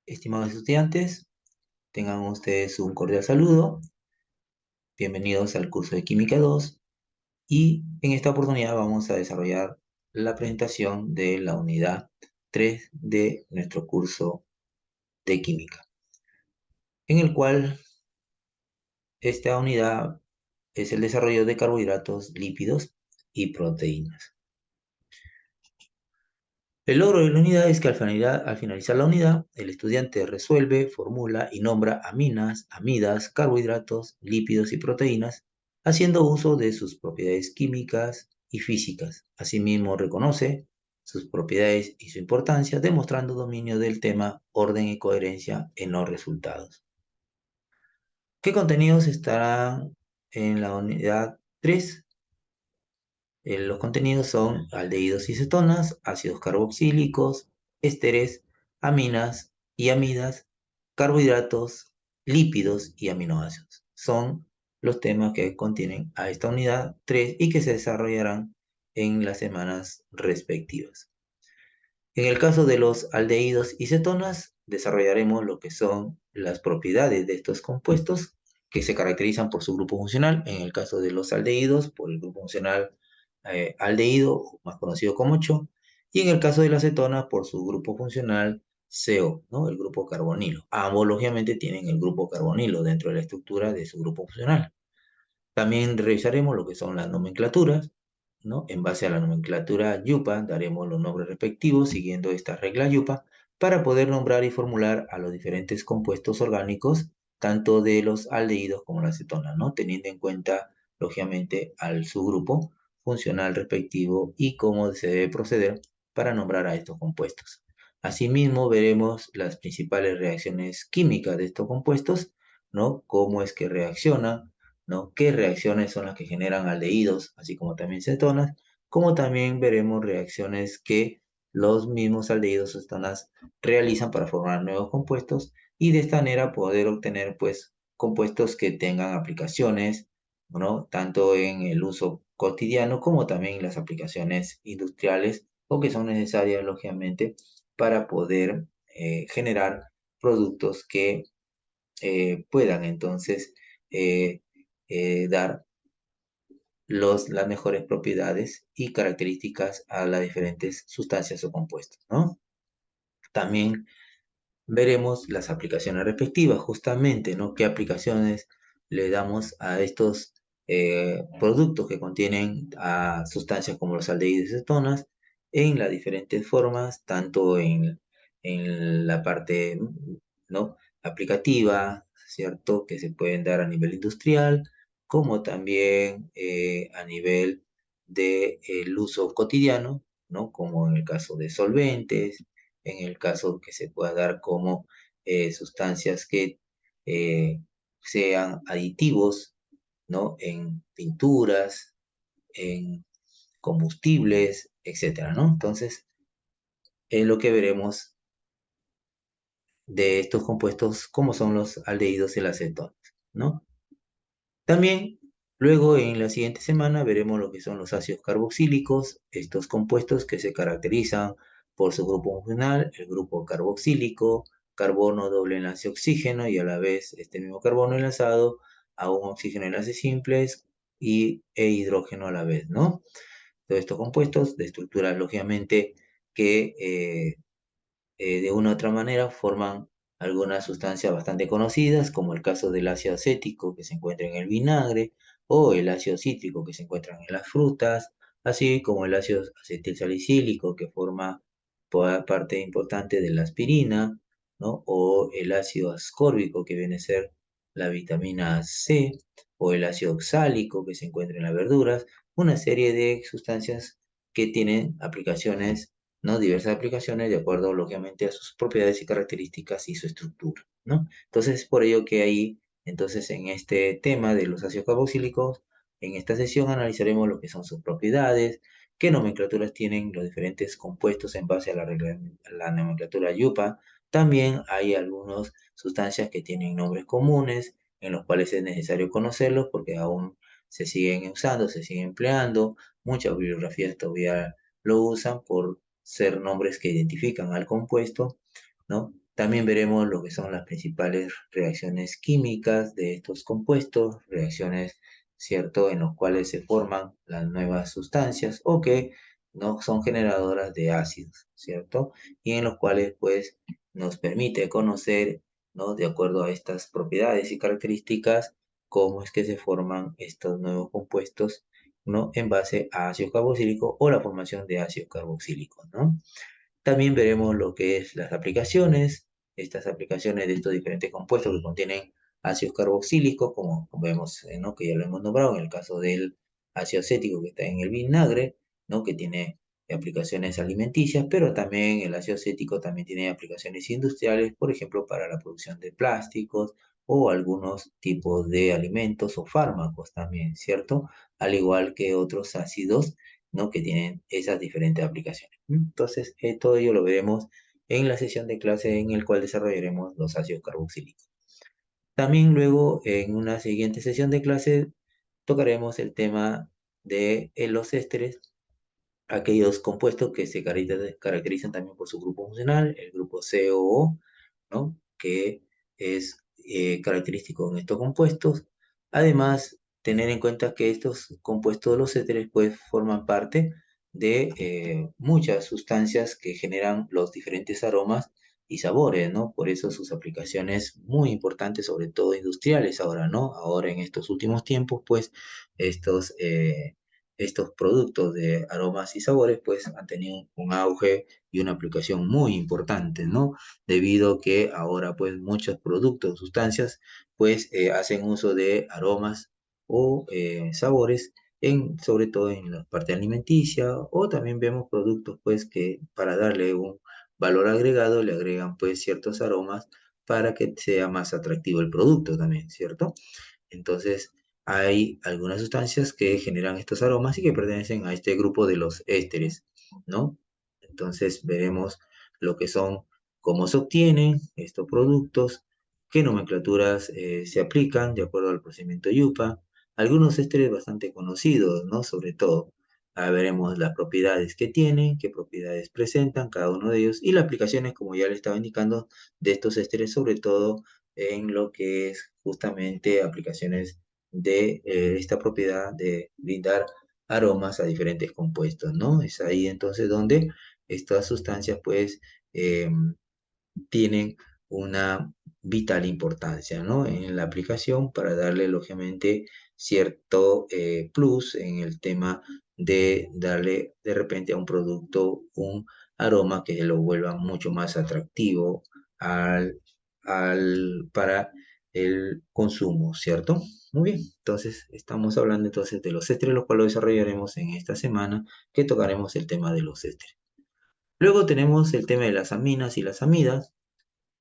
Estimados estudiantes, tengan ustedes un cordial saludo. Bienvenidos al curso de Química 2 y en esta oportunidad vamos a desarrollar la presentación de la unidad 3 de nuestro curso de Química, en el cual esta unidad es el desarrollo de carbohidratos, lípidos y proteínas. El logro de la unidad es que al finalizar la unidad, el estudiante resuelve, formula y nombra aminas, amidas, carbohidratos, lípidos y proteínas, haciendo uso de sus propiedades químicas y físicas. Asimismo, reconoce sus propiedades y su importancia, demostrando dominio del tema, orden y coherencia en los resultados. ¿Qué contenidos estarán en la unidad 3? Los contenidos son aldehídos y cetonas, ácidos carboxílicos, ésteres, aminas y amidas, carbohidratos, lípidos y aminoácidos. Son los temas que contienen a esta unidad 3 y que se desarrollarán en las semanas respectivas. En el caso de los aldehídos y cetonas, desarrollaremos lo que son las propiedades de estos compuestos que se caracterizan por su grupo funcional. En el caso de los aldehídos, por el grupo funcional aldehído, más conocido como 8, y en el caso de la cetona, por su grupo funcional CO, ¿no? El grupo carbonilo. Ambos, lógicamente, tienen el grupo carbonilo dentro de la estructura de su grupo funcional. También revisaremos lo que son las nomenclaturas, ¿no? En base a la nomenclatura yupa, daremos los nombres respectivos siguiendo esta regla yupa para poder nombrar y formular a los diferentes compuestos orgánicos, tanto de los aldehídos como la cetona, ¿no? Teniendo en cuenta, lógicamente, al subgrupo funcional respectivo y cómo se debe proceder para nombrar a estos compuestos. Asimismo, veremos las principales reacciones químicas de estos compuestos, ¿no? Cómo es que reaccionan, ¿no? ¿Qué reacciones son las que generan aldehídos, así como también cetonas? Como también veremos reacciones que los mismos aldehídos o cetonas realizan para formar nuevos compuestos y de esta manera poder obtener, pues, compuestos que tengan aplicaciones, ¿no? Tanto en el uso cotidiano como también en las aplicaciones industriales o que son necesarias, lógicamente, para poder generar productos que puedan entonces eh, dar las mejores propiedades y características a las diferentes sustancias o compuestos, ¿no? También veremos las aplicaciones respectivas, justamente, ¿no? ¿Qué aplicaciones le damos a estos productos que contienen a sustancias como los aldehídos y cetonas en las diferentes formas, tanto en la parte, ¿no? aplicativa, ¿cierto? Que se pueden dar a nivel industrial, como también a nivel del uso cotidiano, ¿no? Como en el caso de solventes, en el caso que se pueda dar como sustancias que eh, sean aditivos, ¿no? En pinturas, en combustibles, etcétera, ¿no? Entonces, es lo que veremos de estos compuestos, como son los aldehídos y las cetonas, ¿no? También, luego en la siguiente semana veremos lo que son los ácidos carboxílicos, estos compuestos que se caracterizan por su grupo funcional, el grupo carboxílico, carbono doble enlace oxígeno y a la vez este mismo carbono enlazado a un oxígeno enlace simples e hidrógeno a la vez, ¿no? Todos estos compuestos de estructuras, lógicamente, que de una u otra manera forman algunas sustancias bastante conocidas, como el caso del ácido acético que se encuentra en el vinagre, o el ácido cítrico que se encuentra en las frutas, así como el ácido acetilsalicílico que forma parte importante de la aspirina, ¿no? O el ácido ascórbico que viene a ser la vitamina C, o el ácido oxálico que se encuentra en las verduras, una serie de sustancias que tienen aplicaciones, ¿no? Diversas aplicaciones de acuerdo, lógicamente, a sus propiedades y características y su estructura, ¿no? Entonces, es por ello que ahí, entonces, en este tema de los ácidos carboxílicos, en esta sesión analizaremos lo que son sus propiedades, qué nomenclaturas tienen los diferentes compuestos en base a la nomenclatura yupa. También hay algunas sustancias que tienen nombres comunes, en los cuales es necesario conocerlos porque aún se siguen usando, se siguen empleando. Muchas bibliografías todavía lo usan por ser nombres que identifican al compuesto, ¿no? También veremos lo que son las principales reacciones químicas de estos compuestos, reacciones, ¿cierto?, en los cuales se forman las nuevas sustancias o que no son generadoras de ácidos, ¿cierto? Y en los cuales, pues, nos permite conocer, ¿no?, de acuerdo a estas propiedades y características, cómo es que se forman estos nuevos compuestos, ¿no?, en base a ácido carboxílico o la formación de ácido carboxílico, ¿no? También veremos lo que es las aplicaciones, estas aplicaciones de estos diferentes compuestos que contienen ácidos carboxílicos, como vemos, ¿no?, que ya lo hemos nombrado en el caso del ácido acético que está en el vinagre, ¿no?, que tiene aplicaciones alimenticias, pero también el ácido acético también tiene aplicaciones industriales, por ejemplo, para la producción de plásticos o algunos tipos de alimentos o fármacos también, ¿cierto? Al igual que otros ácidos, ¿no?, que tienen esas diferentes aplicaciones. Entonces, todo ello lo veremos en la sesión de clase en el cual desarrollaremos los ácidos carboxílicos. También luego, en una siguiente sesión de clase, tocaremos el tema de los ésteres, aquellos compuestos que se caracterizan también por su grupo funcional, el grupo COO, ¿no?, que es característico en estos compuestos. Además, tener en cuenta que estos compuestos de los éteres pues forman parte de muchas sustancias que generan los diferentes aromas y sabores, ¿no? Por eso sus aplicaciones muy importantes, sobre todo industriales ahora, ¿no? Ahora en estos últimos tiempos, pues estos estos productos de aromas y sabores pues han tenido un auge y una aplicación muy importante, ¿no? Debido a que ahora pues muchos productos, sustancias pues hacen uso de aromas o sabores sobre todo en la parte alimenticia, o también vemos productos pues que para darle un valor agregado le agregan pues ciertos aromas para que sea más atractivo el producto también, ¿cierto? Entonces, hay algunas sustancias que generan estos aromas y que pertenecen a este grupo de los ésteres, ¿no? Entonces, veremos lo que son, cómo se obtienen estos productos, qué nomenclaturas se aplican de acuerdo al procedimiento YUPA, algunos ésteres bastante conocidos, ¿no? Sobre todo, veremos las propiedades que tienen, qué propiedades presentan cada uno de ellos y las aplicaciones, como ya le estaba indicando, de estos ésteres, sobre todo en lo que es justamente aplicaciones de esta propiedad de brindar aromas a diferentes compuestos, ¿no? Es ahí entonces donde estas sustancias pues tienen una vital importancia, ¿no?, en la aplicación para darle lógicamente cierto plus en el tema de darle de repente a un producto un aroma que lo vuelva mucho más atractivo al, para el consumo, ¿cierto? Muy bien, entonces estamos hablando entonces de los ésteres, los cuales desarrollaremos en esta semana, que tocaremos el tema de los ésteres. Luego tenemos el tema de las aminas y las amidas,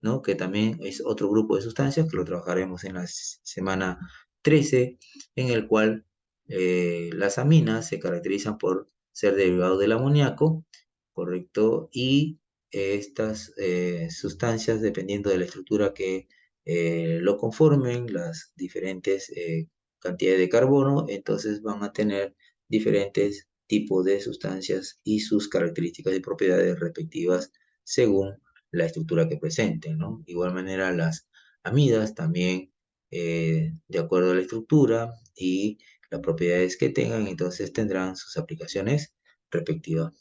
¿no?, que también es otro grupo de sustancias que lo trabajaremos en la semana 13, en el cual las aminas se caracterizan por ser derivados del amoníaco, ¿correcto? Y estas sustancias, dependiendo de la estructura que lo conformen, las diferentes cantidades de carbono, entonces van a tener diferentes tipos de sustancias y sus características y propiedades respectivas según la estructura que presenten, ¿no? De igual manera, las amidas también, de acuerdo a la estructura y las propiedades que tengan, entonces tendrán sus aplicaciones respectivas.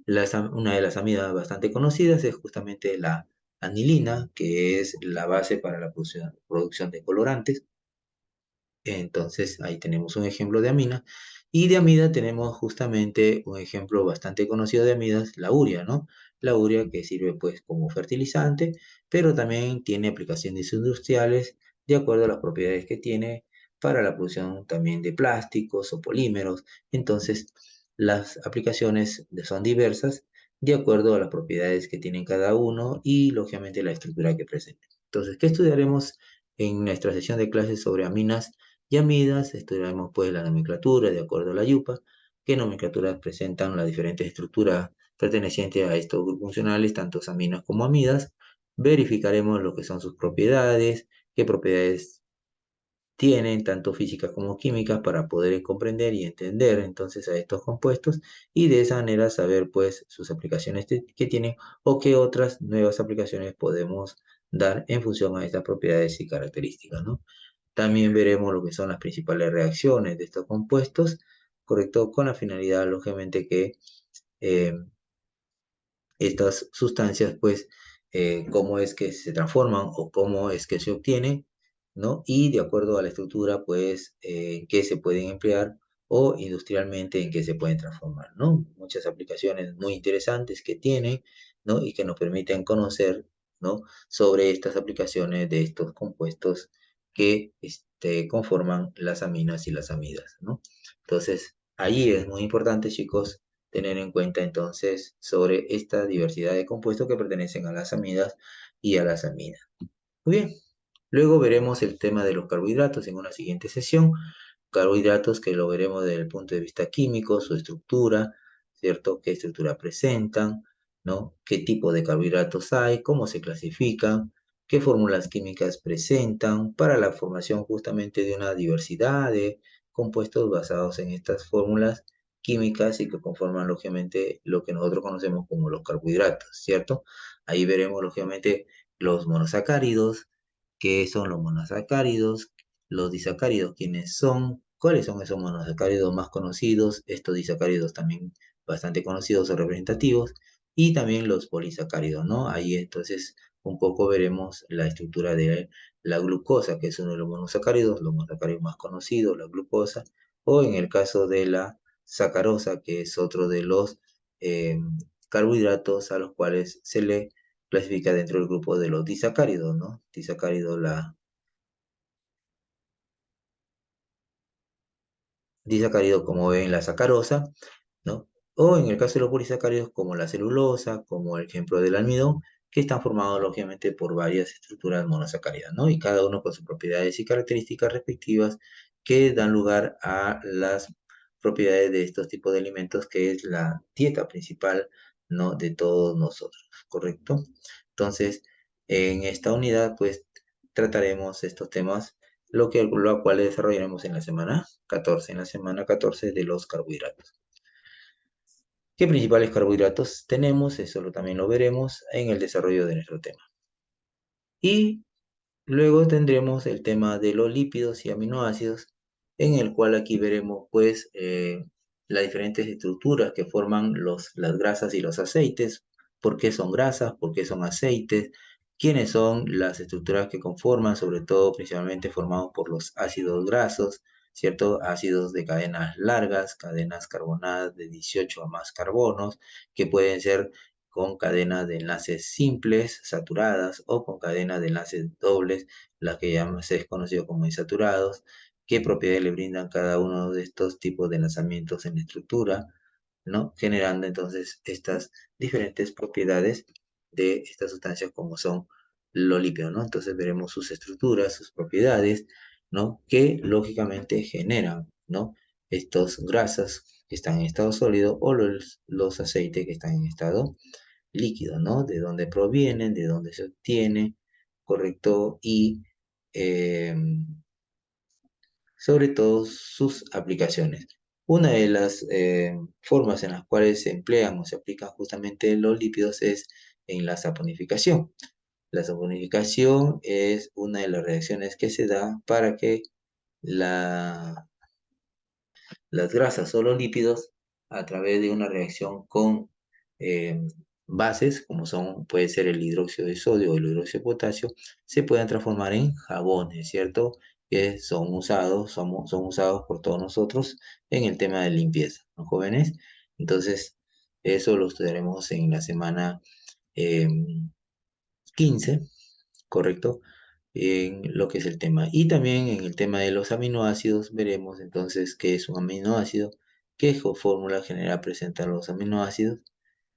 Una de las amidas bastante conocidas es justamente la anilina, que es la base para la producción de colorantes. Entonces ahí tenemos un ejemplo de amina. Y de amida tenemos justamente un ejemplo bastante conocido de amidas, la urea, ¿no? La urea que sirve pues como fertilizante, pero también tiene aplicaciones industriales de acuerdo a las propiedades que tiene para la producción también de plásticos o polímeros. Entonces las aplicaciones son diversas de acuerdo a las propiedades que tienen cada uno y lógicamente la estructura que presenta. Entonces, ¿qué estudiaremos en nuestra sesión de clases sobre aminas y amidas? Estudiaremos pues la nomenclatura de acuerdo a la YUPA, qué nomenclaturas presentan las diferentes estructuras pertenecientes a estos grupos funcionales, tanto aminas como amidas. Verificaremos lo que son sus propiedades, qué propiedades tienen, tanto físicas como químicas, para poder comprender y entender entonces a estos compuestos y de esa manera saber pues sus aplicaciones que tienen o qué otras nuevas aplicaciones podemos dar en función a estas propiedades y características, ¿no? También veremos lo que son las principales reacciones de estos compuestos, correcto, con la finalidad, lógicamente, que eh, estas sustancias, pues, cómo es que se transforman o cómo es que se obtienen, ¿no? Y de acuerdo a la estructura, pues, que se pueden emplear o industrialmente en que se pueden transformar, ¿no? Muchas aplicaciones muy interesantes que tienen, ¿no? Y que nos permiten conocer, ¿no? Sobre estas aplicaciones de estos compuestos que conforman las aminas y las amidas, ¿no? Entonces, ahí es muy importante, chicos, tener en cuenta entonces sobre esta diversidad de compuestos que pertenecen a las amidas y a las aminas. Muy bien, luego veremos el tema de los carbohidratos en una siguiente sesión. Carbohidratos que lo veremos desde el punto de vista químico, su estructura, ¿cierto? ¿Qué estructura presentan? ¿No? ¿Qué tipo de carbohidratos hay? ¿Cómo se clasifican? ¿Qué fórmulas químicas presentan para la formación justamente de una diversidad de compuestos basados en estas fórmulas químicas y que conforman lógicamente lo que nosotros conocemos como los carbohidratos, ¿cierto? Ahí veremos lógicamente los monosacáridos, qué son los monosacáridos, los disacáridos, quiénes son, cuáles son esos monosacáridos más conocidos, estos disacáridos también bastante conocidos o representativos, y también los polisacáridos, ¿no? Ahí entonces un poco veremos la estructura de la glucosa, que es uno de los monosacáridos más conocidos, la glucosa, o en el caso de la sacarosa, que es otro de los eh, carbohidratos a los cuales se le clasifica dentro del grupo de los disacáridos, ¿no? Disacárido como ven la sacarosa, ¿no? O en el caso de los polisacáridos como la celulosa, como el ejemplo del almidón, que están formados lógicamente por varias estructuras monosacáridas, ¿no? Y cada uno con sus propiedades y características respectivas que dan lugar a las propiedades de estos tipos de alimentos, que es la dieta principal, ¿no? De todos nosotros, ¿correcto? Entonces, en esta unidad, pues, trataremos estos temas, lo cual desarrollaremos en la semana 14, en la semana 14 de los carbohidratos. ¿Qué principales carbohidratos tenemos? Eso también lo veremos en el desarrollo de nuestro tema. Y luego tendremos el tema de los lípidos y aminoácidos, en el cual aquí veremos pues las diferentes estructuras que forman las grasas y los aceites, por qué son grasas, por qué son aceites, quiénes son las estructuras que conforman, sobre todo principalmente formados por los ácidos grasos, ¿cierto? Ácidos de cadenas largas, cadenas carbonadas de 18 o más carbonos, que pueden ser con cadenas de enlaces simples, saturadas, o con cadenas de enlaces dobles, las que ya se es conocido como insaturados, qué propiedades le brindan cada uno de estos tipos de enlazamientos en la estructura, ¿no? Generando entonces estas diferentes propiedades de estas sustancias como son los lípidos, ¿no? Entonces veremos sus estructuras, sus propiedades, ¿no? Que lógicamente generan, ¿no? Estos grasas que están en estado sólido o los aceites que están en estado líquido, ¿no? De dónde provienen, de dónde se obtiene, correcto, y eh, sobre todo sus aplicaciones. Una de las formas en las cuales se emplean o se aplican justamente los lípidos es en la saponificación. La saponificación es una de las reacciones que se da para que la las grasas o los lípidos a través de una reacción con eh, bases, como son, puede ser el hidróxido de sodio o el hidróxido de potasio, se pueden transformar en jabones, ¿cierto? Que son usados por todos nosotros en el tema de limpieza, ¿no, jóvenes? Entonces, eso lo estudiaremos en la semana eh, 15, ¿correcto? En lo que es el tema. Y también en el tema de los aminoácidos veremos entonces qué es un aminoácido, qué fórmula general presentan los aminoácidos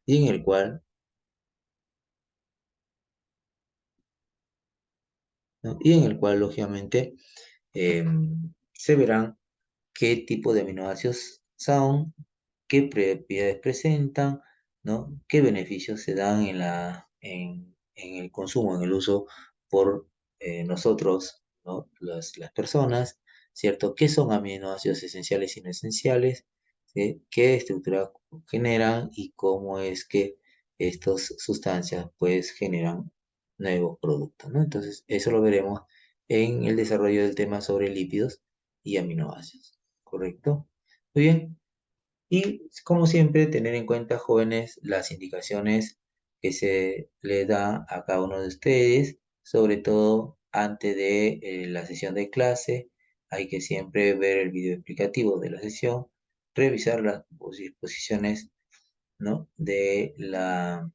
y en el cual, ¿no? Y en el cual lógicamente se verán qué tipo de aminoácidos son, qué propiedades presentan, ¿no? Qué beneficios se dan en el consumo, en el uso por nosotros, ¿no? Las personas, ¿cierto? ¿Qué son aminoácidos esenciales y no esenciales? ¿Sí? ¿Qué estructura generan y cómo es que estas sustancias pues generan nuevos productos, ¿no? Entonces, eso lo veremos en el desarrollo del tema sobre lípidos y aminoácidos, ¿correcto? Muy bien. Y como siempre, tener en cuenta, jóvenes, las indicaciones que se le da a cada uno de ustedes, sobre todo antes de la sesión de clase. Hay que siempre ver el video explicativo de la sesión, revisar las disposiciones, ¿no? de la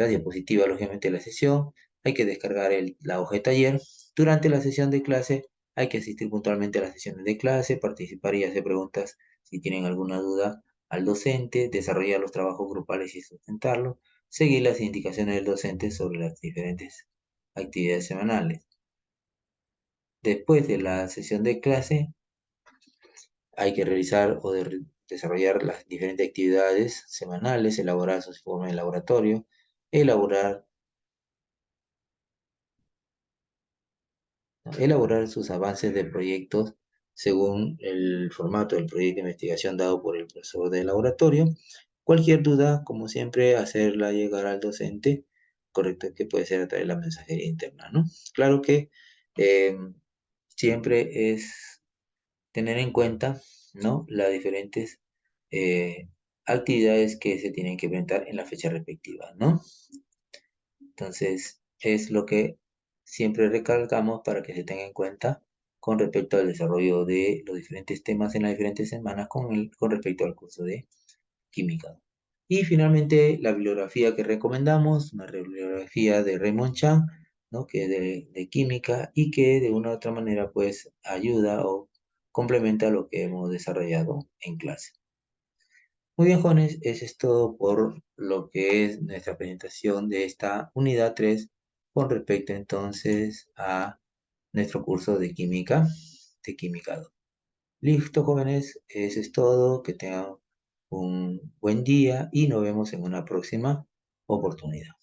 diapositiva, lógicamente, de la sesión. Hay que descargar la hoja de taller. Durante la sesión de clase hay que asistir puntualmente a las sesiones de clase, participar y hacer preguntas si tienen alguna duda al docente, desarrollar los trabajos grupales y sustentarlos, seguir las indicaciones del docente sobre las diferentes actividades semanales. Después de la sesión de clase hay que realizar o desarrollar las diferentes actividades semanales, elaborar sus informes de laboratorio, elaborar sus avances de proyectos según el formato del proyecto de investigación dado por el profesor de laboratorio. Cualquier duda, como siempre, hacerla llegar al docente, correcto, que puede ser a través de la mensajería interna, ¿no? Claro que eh, siempre es tener en cuenta, ¿no? Las diferentes eh, actividades que se tienen que presentar en la fecha respectiva, ¿no? Entonces, es lo que siempre recalcamos para que se tenga en cuenta con respecto al desarrollo de los diferentes temas en las diferentes semanas con respecto al curso de química. Y finalmente, la bibliografía que recomendamos, una bibliografía de Raymond Chan, ¿no? Que es de química y que de una u otra manera pues ayuda o complementa lo que hemos desarrollado en clase. Muy bien, jóvenes, eso es todo por lo que es nuestra presentación de esta unidad 3 con respecto entonces a nuestro curso de química 2. Listo, jóvenes, eso es todo. Que tengan un buen día y nos vemos en una próxima oportunidad.